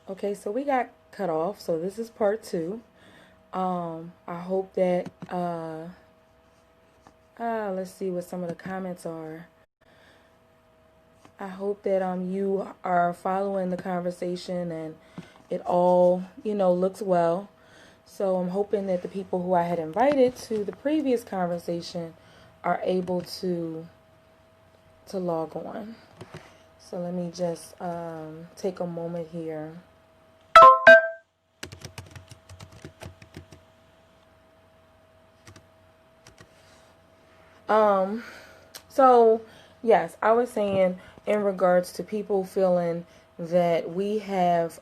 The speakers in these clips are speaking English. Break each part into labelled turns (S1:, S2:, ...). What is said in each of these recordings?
S1: Okay, so we got cut off, so this is part two. I hope that let's see what some of the comments are. I hope that you are following the conversation and it all, looks well. So I'm hoping that the people who I had invited to the previous conversation are able to log on. So let me just take a moment here. Um, so yes, I was saying in regards to people feeling that we have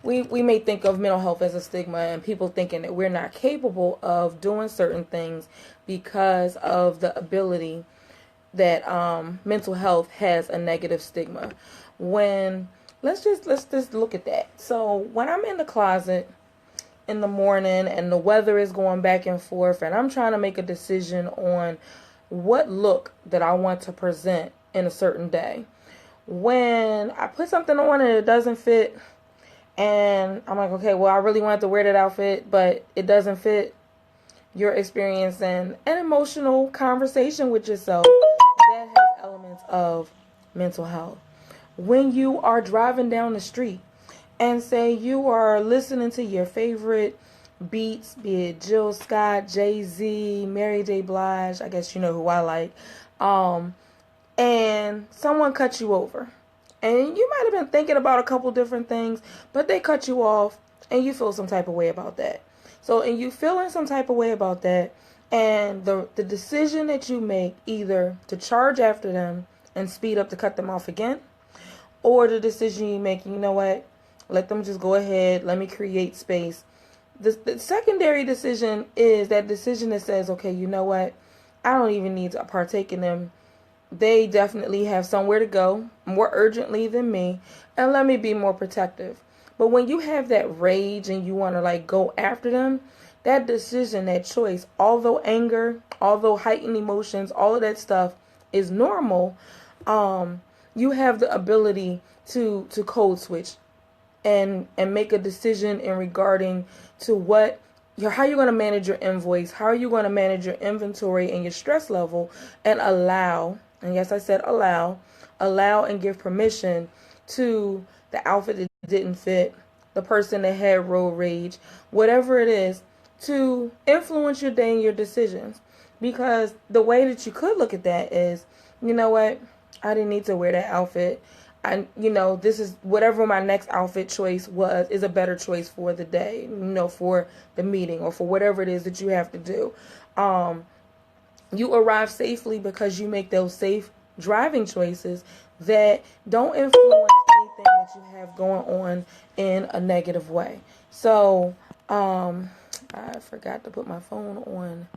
S1: we may think of mental health as a stigma and people thinking that we're not capable of doing certain things because of the ability that mental health has a negative stigma. When let's just look at that. So when I'm in the closet in the morning and the weather is going back and forth and I'm trying to make a decision on what look that I want to present in a certain day. When I put something on and it doesn't fit and I'm like, okay, well, I really wanted to wear that outfit, but it doesn't fit, you're experiencing an emotional conversation with yourself that has elements of mental health. When you are driving down the street and say you are listening to your favorite beats, be it Jill Scott, Jay-Z, Mary J. Blige, I guess you know who I like, and someone cut you over. And you might have been thinking about a couple different things, but they cut you off and you feel some type of way about that. So, and you feeling some type of way about that, and the decision that you make either to charge after them and speed up to cut them off again, or the decision you make, you know what, let them just go ahead, let me create space. The secondary decision is that decision that says, okay, you know what, I don't even need to partake in them. They definitely have somewhere to go more urgently than me, and let me be more protective. But when you have that rage and you want to like go after them, that decision, that choice, although anger, although heightened emotions, all of that stuff is normal, you have the ability to code switch and make a decision in regarding to how you're going to manage your invoice, how are you going to manage your inventory and your stress level, and allow, and yes, I said allow and give permission to the outfit that didn't fit, the person that had road rage, whatever it is, to influence your day and your decisions. Because the way that you could look at that is, you know what, I didn't need to wear that outfit. This is whatever my next outfit choice is a better choice for the day, for the meeting or for whatever it is that you have to do. You arrive safely because you make those safe driving choices that don't influence anything that you have going on in a negative way. So, I forgot to put my phone on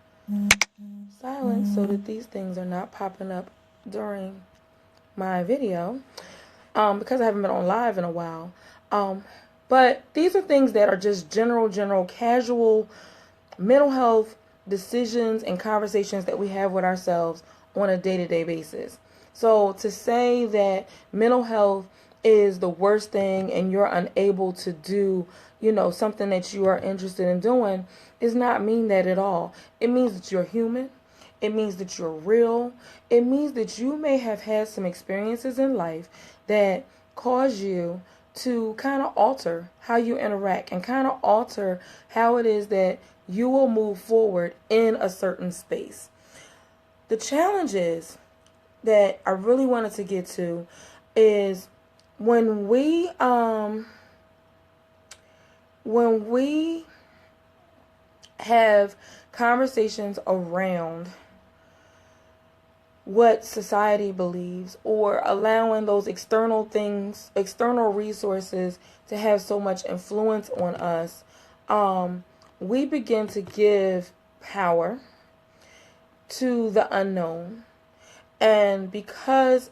S1: silent so that these things are not popping up during my video. Because I haven't been on live in a while. But these are things that are just general, casual mental health decisions and conversations that we have with ourselves on a day-to-day basis. So to say that mental health is the worst thing and you're unable to do, something that you are interested in doing does not mean that at all. It means that you're human. It means that you're real. It means that you may have had some experiences in life that cause you to kind of alter how you interact and kind of alter how it is that you will move forward in a certain space. The challenge is that I really wanted to get to is when we have conversations around what society believes, or allowing those external things, external resources to have so much influence on us, we begin to give power to the unknown. And because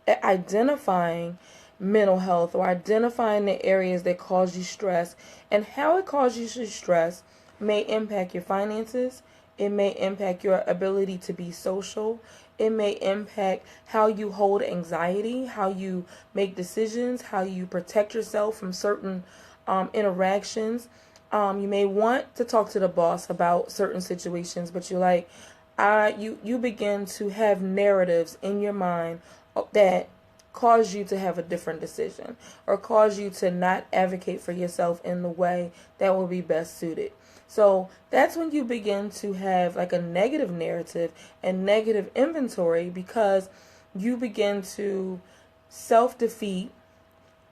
S1: identifying mental health or identifying the areas that cause you stress and how it causes you stress may impact your finances. It may impact your ability to be social. It may impact how you hold anxiety, how you make decisions, how you protect yourself from certain interactions. You may want to talk to the boss about certain situations, but you're like, you begin to have narratives in your mind that cause you to have a different decision or cause you to not advocate for yourself in the way that will be best suited. So that's when you begin to have like a negative narrative and negative inventory, because you begin to self-defeat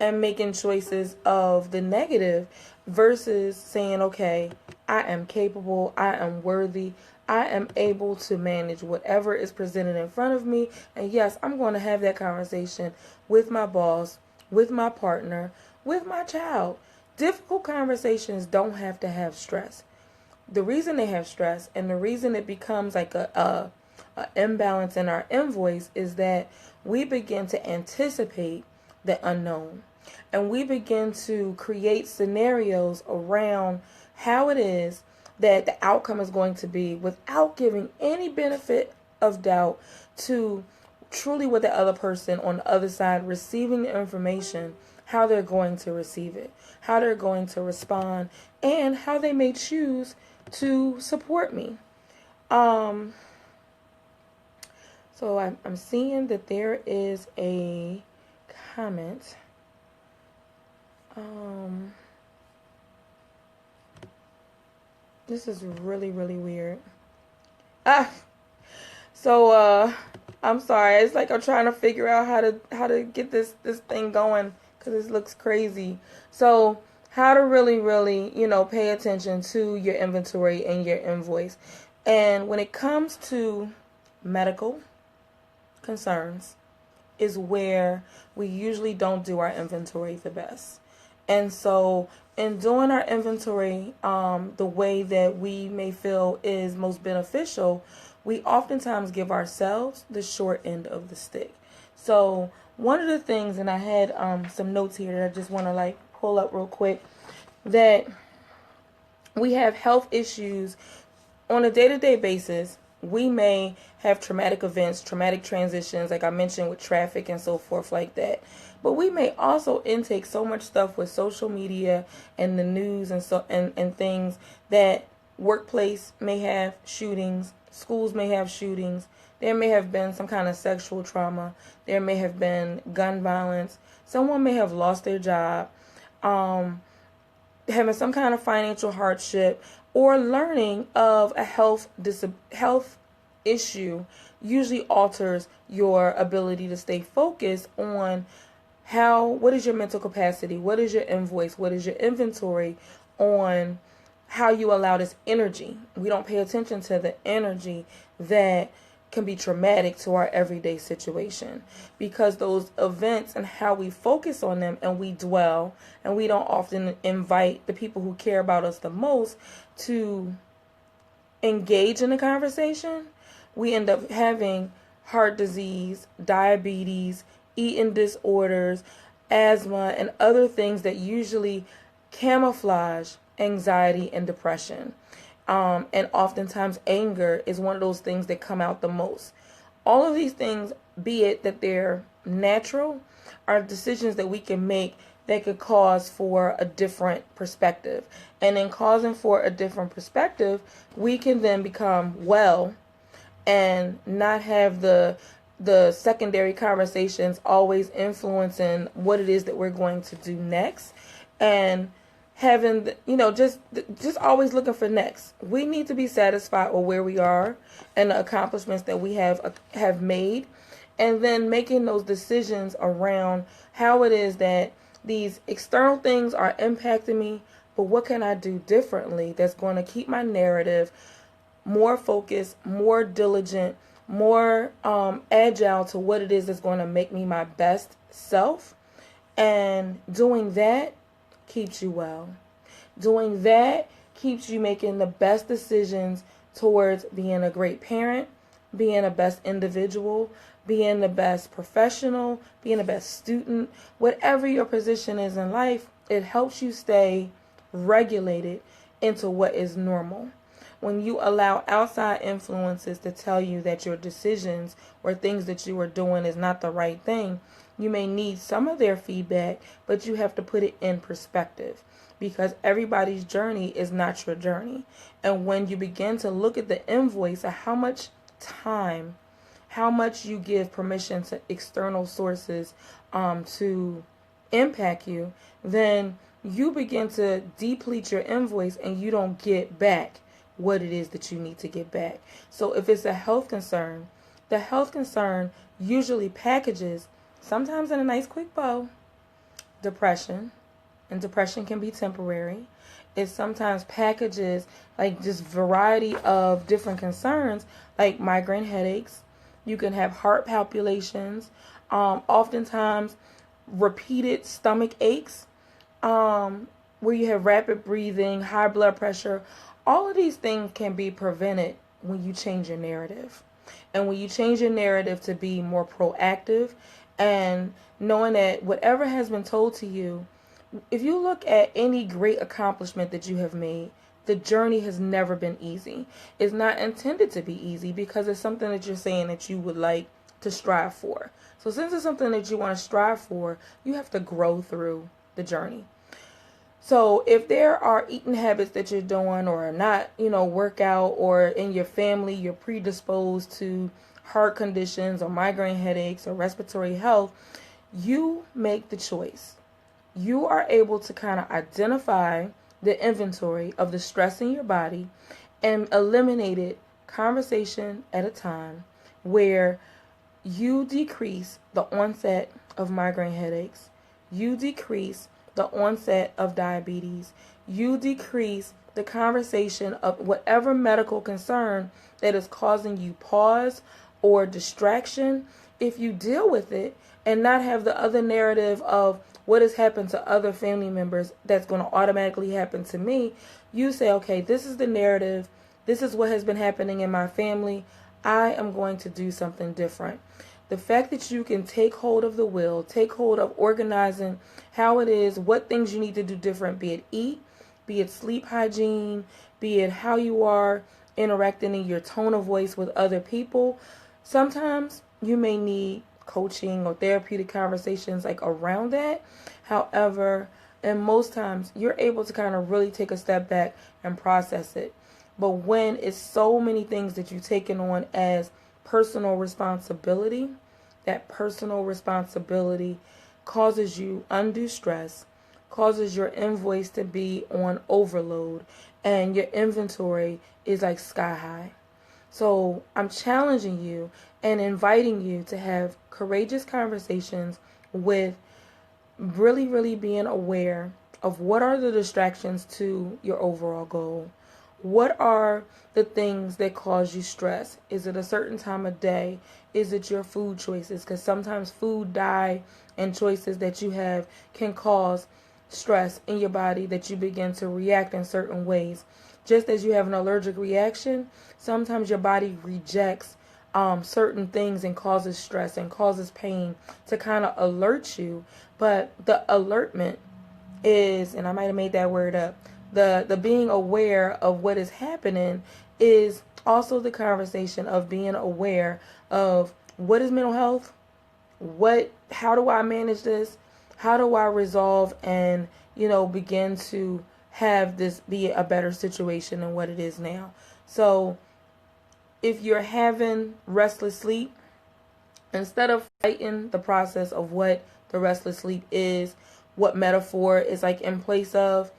S1: and making choices of the negative versus saying, okay, I am capable, I am worthy, I am able to manage whatever is presented in front of me. And yes, I'm going to have that conversation with my boss, with my partner, with my child. Difficult conversations don't have to have stress. The reason they have stress and the reason it becomes like a imbalance in our invoice is that we begin to anticipate the unknown. And we begin to create scenarios around how it is that the outcome is going to be without giving any benefit of doubt to truly what the other person on the other side receiving the information, how they're going to receive it, how they're going to respond, and how they may choose to support me. So I'm seeing that there is a comment. This is really, really weird. So I'm sorry. It's like I'm trying to figure out how to get this thing going because it looks crazy. So how to really, really, pay attention to your inventory and your invoice. And when it comes to medical concerns is where we usually don't do our inventory the best. And so in doing our inventory the way that we may feel is most beneficial, we oftentimes give ourselves the short end of the stick. So one of the things, and I had some notes here that I just want to pull up real quick, that we have health issues on a day-to-day basis. We may have traumatic events, traumatic transitions, like I mentioned with traffic and so forth like that. But we may also intake so much stuff with social media and the news and things that workplace may have shootings, schools may have shootings, there may have been some kind of sexual trauma, there may have been gun violence, someone may have lost their job, having some kind of financial hardship, or learning of a health issue usually alters your ability to stay focused on what is your mental capacity, what is your invoice, what is your inventory on how you allow this energy. We don't pay attention to the energy that can be traumatic to our everyday situation, because those events and how we focus on them and we dwell, and we don't often invite the people who care about us the most to engage in the conversation, we end up having heart disease, diabetes, eating disorders, asthma, and other things that usually camouflage anxiety and depression. And oftentimes anger is one of those things that come out the most. All of these things, be it that they're natural, are decisions that we can make that could cause for a different perspective. And in causing for a different perspective, we can then become well and not have the secondary conversations always influencing what it is that we're going to do next, and having just always looking for next. We need to be satisfied with where we are and the accomplishments that we have made, and then making those decisions around how it is that these external things are impacting me, but what can I do differently that's going to keep my narrative more focused, more diligent, more agile to what it is that's going to make me my best self. And doing that keeps you well. Doing that keeps you making the best decisions towards being a great parent, being a best individual, being the best professional, being the best student. Whatever your position is in life, it helps you stay regulated into what is normal. When you allow outside influences to tell you that your decisions or things that you are doing is not the right thing, you may need some of their feedback, but you have to put it in perspective, because everybody's journey is not your journey. And when you begin to look at the invoice of how much time, how much you give permission to external sources to impact you, then you begin to deplete your invoice and you don't get back what it is that you need to get back. So if it's a health concern, the health concern usually packages, sometimes in a nice quick bow, depression, and depression can be temporary. It sometimes packages like just variety of different concerns, like migraine headaches. You can have heart palpitations, oftentimes repeated stomach aches, where you have rapid breathing, high blood pressure. All of these things can be prevented when you change your narrative. And when you change your narrative to be more proactive and knowing that whatever has been told to you, if you look at any great accomplishment that you have made, the journey has never been easy. It's not intended to be easy because it's something that you're saying that you would like to strive for. So since it's something that you want to strive for, you have to grow through the journey. So if there are eating habits that you're doing or not, work out, or in your family you're predisposed to heart conditions or migraine headaches or respiratory health, you make the choice. You are able to kind of identify the inventory of the stress in your body and eliminate it conversation at a time, where you decrease the onset of migraine headaches, you decrease the onset of diabetes, you decrease the conversation of whatever medical concern that is causing you pause or distraction. If you deal with it and not have the other narrative of what has happened to other family members that's going to automatically happen to me, you say, okay, this is the narrative. This is what has been happening in my family. I am going to do something different. The fact that you can take hold of the will, take hold of organizing how it is, what things you need to do different, be it eat, be it sleep hygiene, be it how you are interacting in your tone of voice with other people. Sometimes you may need coaching or therapeutic conversations like around that. However, and most times you're able to kind of really take a step back and process it. But when it's so many things that you've taken on as personal responsibility, that personal responsibility causes you undue stress, causes your invoice to be on overload, and your inventory is like sky high. So I'm challenging you and inviting you to have courageous conversations with really, really being aware of what are the distractions to your overall goal. What are the things that cause you stress? Is it a certain time of day? Is it your food choices? Because sometimes food dye and choices that you have can cause stress in your body, that you begin to react in certain ways. Just as you have an allergic reaction, sometimes your body rejects certain things and causes stress and causes pain to kind of alert you. But the alertment is, and I might have made that word up, the being aware of what is happening is also the conversation of being aware of what is mental health, how do I manage this, how do I resolve and begin to have this be a better situation than what it is now. So if you're having restless sleep, instead of fighting the process of what the restless sleep is, what metaphor is like in place of,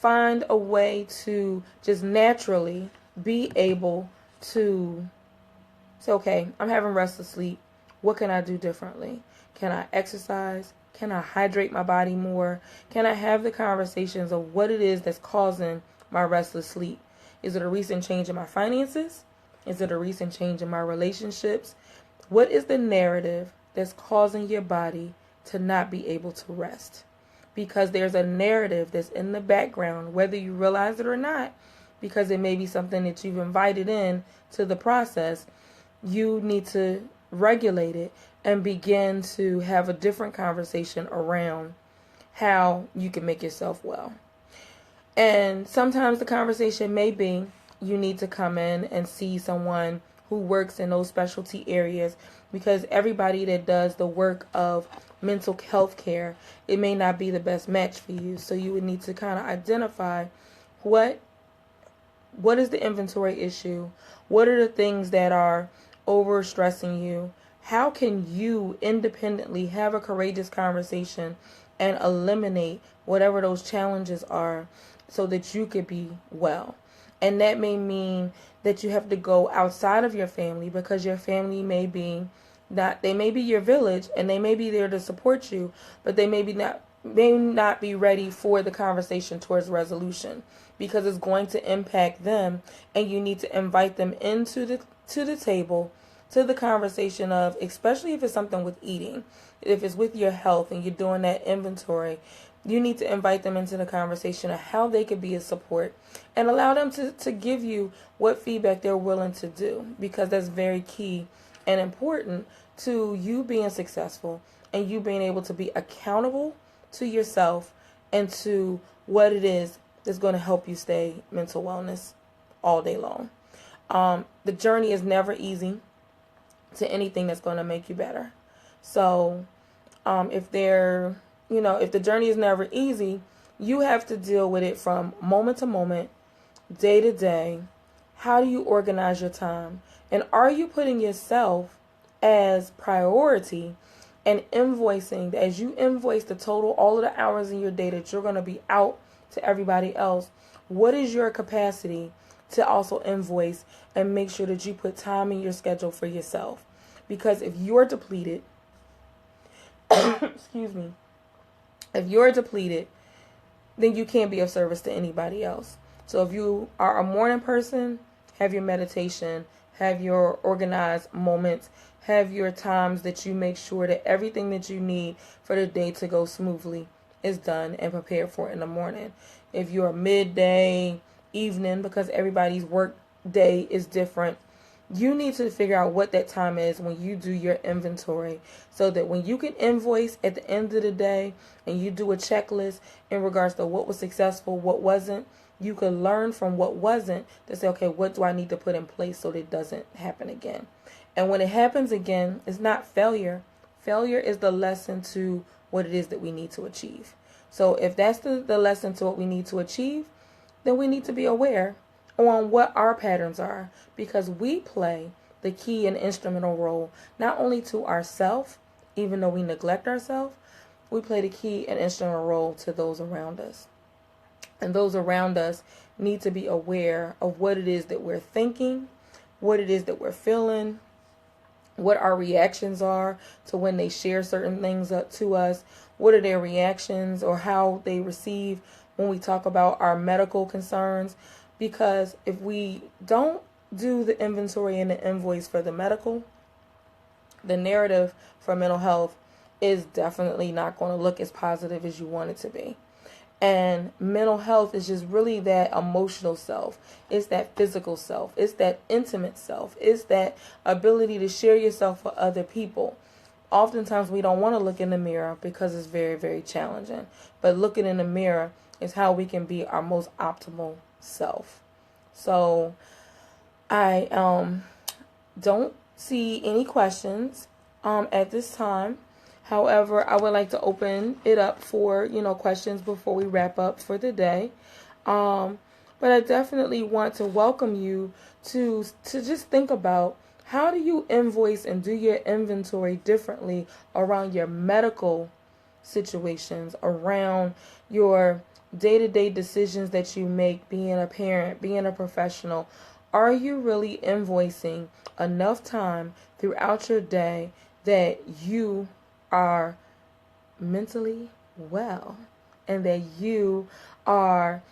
S1: find a way to just naturally be able to say, okay, I'm having restless sleep. What can I do differently? Can I exercise? Can I hydrate my body more? Can I have the conversations of what it is that's causing my restless sleep? Is it a recent change in my finances? Is it a recent change in my relationships? What is the narrative that's causing your body to not be able to rest? Because there's a narrative that's in the background, whether you realize it or not, because it may be something that you've invited in to the process. You need to regulate it and begin to have a different conversation around how you can make yourself well. And sometimes the conversation may be you need to come in and see someone who works in those specialty areas, because everybody that does the work of mental health care, it may not be the best match for you. So you would need to kind of identify what is the inventory issue? What are the things that are overstressing you? How can you independently have a courageous conversation and eliminate whatever those challenges are so that you could be well? And that may mean that you have to go outside of your family, because your family may be not, they may be your village and they may be there to support you, but they may not be ready for the conversation towards resolution, because it's going to impact them, and you need to invite them into the table, to the conversation of, especially if it's something with eating, if it's with your health and you're doing that inventory, you need to invite them into the conversation of how they could be a support, and allow them to give you what feedback they're willing to do, because that's very key and important to you being successful and you being able to be accountable to yourself and to what it is that's going to help you stay mental wellness all day long. The journey is never easy to anything that's going to make you better. So if the journey is never easy, you have to deal with it from moment to moment, day to day. How do you organize your time? And are you putting yourself as priority and invoicing? As you invoice the total, all of the hours in your day that you're going to be out to everybody else, what is your capacity to also invoice and make sure that you put time in your schedule for yourself? Because if you're depleted, excuse me, if you're depleted, then you can't be of service to anybody else. So if you are a morning person, have your meditation, have your organized moments, have your times that you make sure that everything that you need for the day to go smoothly is done and prepared for in the morning. If you're midday, evening, because everybody's work day is different, you need to figure out what that time is when you do your inventory, so that when you can invoice at the end of the day and you do a checklist in regards to what was successful, what wasn't, you can learn from what wasn't to say, okay, what do I need to put in place so that it doesn't happen again? And when it happens again, it's not failure. Failure is the lesson to what it is that we need to achieve. So if that's the lesson to what we need to achieve, then we need to be aware on what our patterns are, because we play the key and instrumental role, not only to ourselves, even though we neglect ourselves, we play the key and instrumental role to those around us. And those around us need to be aware of what it is that we're thinking, what it is that we're feeling, what our reactions are to when they share certain things up to us, what are their reactions or how they receive when we talk about our medical concerns. Because if we don't do the inventory and the invoice for the medical, the narrative for mental health is definitely not going to look as positive as you want it to be. And mental health is just really that emotional self. It's that physical self. It's that intimate self. It's that ability to share yourself with other people. Oftentimes we don't want to look in the mirror because it's very, very challenging. But looking in the mirror is how we can be our most optimal self. So I don't see any questions at this time. However, I would like to open it up for, questions before we wrap up for the day. But I definitely want to welcome you to just think about, how do you invoice and do your inventory differently around your medical situations, around your day-to-day decisions that you make, being a parent, being a professional? Are you really invoicing enough time throughout your day that you are mentally well and that you are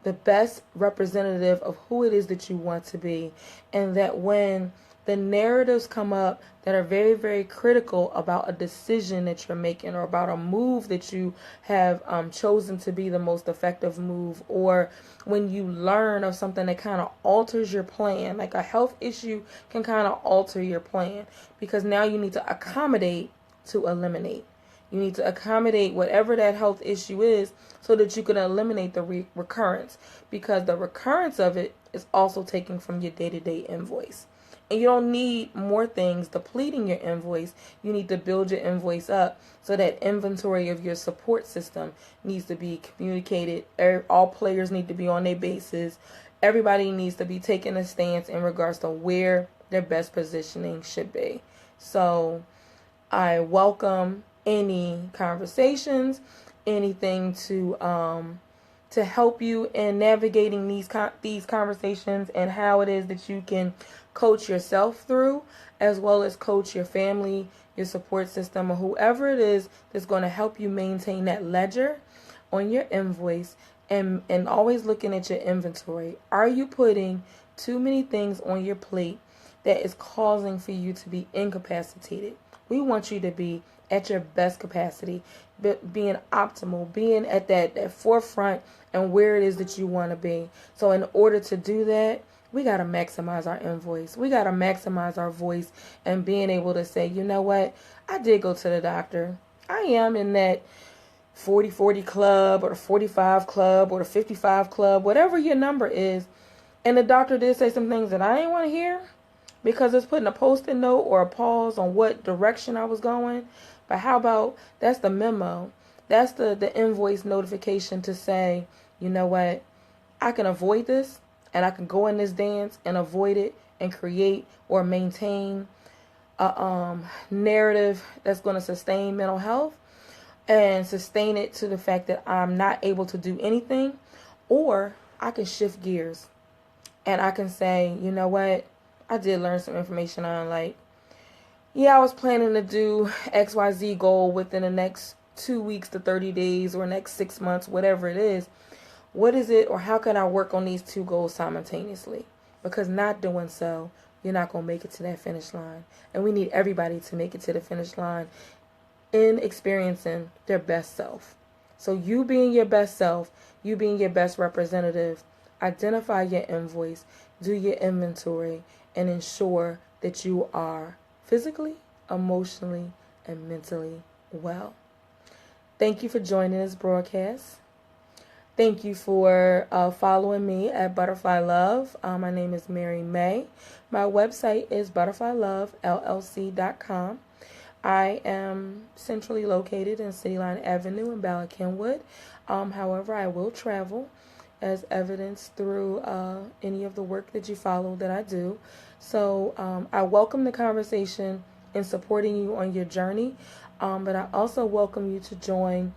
S1: the best representative of who it is that you want to be, and that when the narratives come up that are very, very critical about a decision that you're making, or about a move that you have chosen to be the most effective move, or when you learn of something that kind of alters your plan, like a health issue can kind of alter your plan, because now you need to accommodate to eliminate. You need to accommodate whatever that health issue is so that you can eliminate the recurrence, because the recurrence of it is also taken from your day-to-day invoice. And you don't need more things depleting your invoice. You need to build your invoice up so that inventory of your support system needs to be communicated. All players need to be on their bases. Everybody needs to be taking a stance in regards to where their best positioning should be. So I welcome any conversations, anything to help you in navigating these conversations, and how it is that you can coach yourself through, as well as coach your family, your support system, or whoever it is that's going to help you maintain that ledger on your invoice, and always looking at your inventory. Are you putting too many things on your plate that is causing for you to be incapacitated? We want you to be at your best capacity, being optimal, being at that forefront and where it is that you want to be. So in order to do that, we got to maximize our invoice. We got to maximize our voice and being able to say, you know what, I did go to the doctor. I am in that 40-40 club or the 45 club or the 55 club, whatever your number is. And the doctor did say some things that I didn't want to hear because it's putting a post-it note or a pause on what direction I was going. But how about, that's the memo. That's the invoice notification to say, you know what, I can avoid this, and I can go in this dance and avoid it and create or maintain a narrative that's going to sustain mental health and sustain it to the fact that I'm not able to do anything. Or I can shift gears and I can say, you know what, I did learn some information on, like, yeah, I was planning to do XYZ goal within the next 2 weeks to 30 days or next 6 months, whatever it is. What is it, or how can I work on these two goals simultaneously? Because not doing so, you're not going to make it to that finish line. And we need everybody to make it to the finish line in experiencing their best self. So you being your best self, you being your best representative, identify your invoice, do your inventory, and ensure that you are physically, emotionally, and mentally well. Thank you for joining this broadcast. Thank you for following me at Butterfly Love. My name is Mary May. My website is butterflylovellc.com. I am centrally located in City Line Avenue in Bala Cynwyd. However, I will travel, as evidenced through any of the work that you follow that I do. So I welcome the conversation in supporting you on your journey, but I also welcome you to join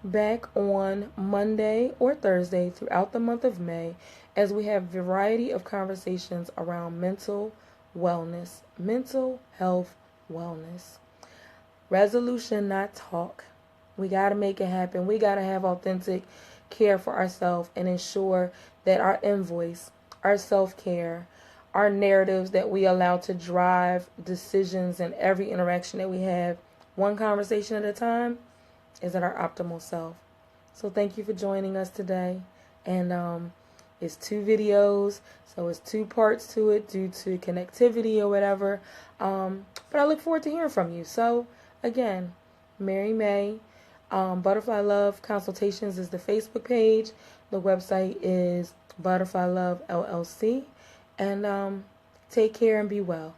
S1: back on Monday or Thursday throughout the month of May, as we have a variety of conversations around mental wellness, mental health wellness. Resolution, not talk. We got to make it happen. We got to have authentic care for ourselves and ensure that our invoice, our self-care, our narratives that we allow to drive decisions and every interaction that we have, one conversation at a time, is at our optimal self. So thank you for joining us today. And it's 2 videos, so it's 2 parts to it due to connectivity or whatever. But I look forward to hearing from you. So again, Mary May, Butterfly Love Consultations is the Facebook page. The website is Butterfly Love LLC. And take care and be well.